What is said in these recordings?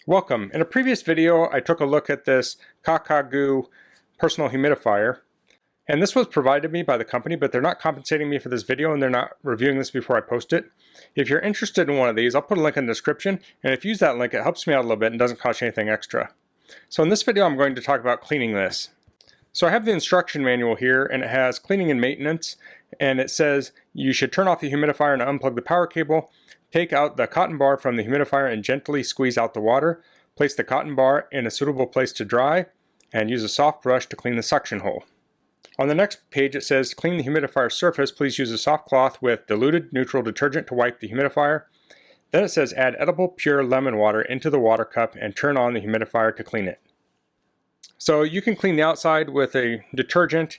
Welcome. In a previous video, I took a look at this Kakagoo personal humidifier, and this was provided to me by the company, but they're not compensating me for this video and they're not reviewing this before I post it. If you're interested in one of these, I'll put a link in the description, and if you use that link, it helps me out a little bit and doesn't cost you anything extra. So in this video, I'm going to talk about cleaning this. So I have the instruction manual here, and it has cleaning and maintenance, and it says you should turn off the humidifier and unplug the power cable. Take out the cotton bar from the humidifier and gently squeeze out the water. Place the cotton bar in a suitable place to dry and use a soft brush to clean the suction hole. On the next page it says clean the humidifier surface. Please use a soft cloth with diluted neutral detergent to wipe the humidifier. Then it says add edible pure lemon water into the water cup and turn on the humidifier to clean it. So you can clean the outside with a detergent.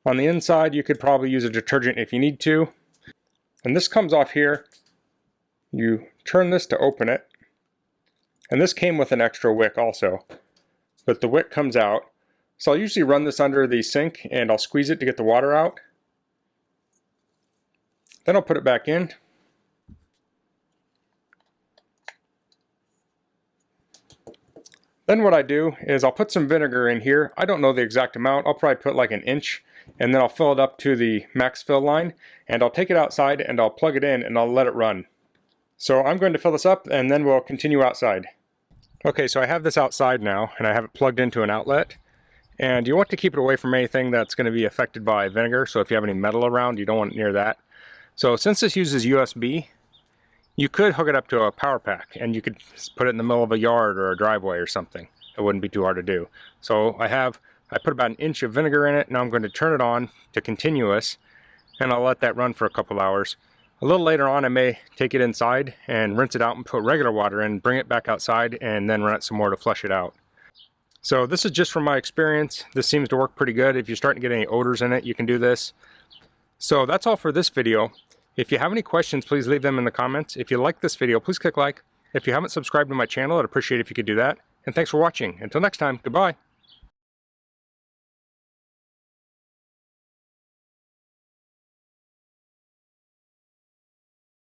On the inside you could probably use a detergent if you need to. And this comes off here. You turn this to open it, and this came with an extra wick also, but the wick comes out. So I'll usually run this under the sink and I'll squeeze it to get the water out. Then I'll put it back in. Then what I do is I'll put some vinegar in here. I don't know the exact amount. I'll probably put like an inch, and then I'll fill it up to the max fill line, and I'll take it outside and I'll plug it in and I'll let it run. So I'm going to fill this up and then we'll continue outside. Okay, so I have this outside now and I have it plugged into an outlet. And you want to keep it away from anything that's going to be affected by vinegar. So if you have any metal around, you don't want it near that. So since this uses USB, you could hook it up to a power pack and you could put it in the middle of a yard or a driveway or something. It wouldn't be too hard to do. So I put about an inch of vinegar in it. Now I'm going to turn it on to continuous and I'll let that run for a couple hours. A little later on I may take it inside and rinse it out and put regular water in, bring it back outside, and then run it some more to flush it out. So this is just from my experience. This seems to work pretty good. If you're starting to get any odors in it, you can do this. So that's all for this video. If you have any questions, please leave them in the comments. If you like this video, please click like. If you haven't subscribed to my channel, I'd appreciate it if you could do that. And thanks for watching. Until next time, goodbye.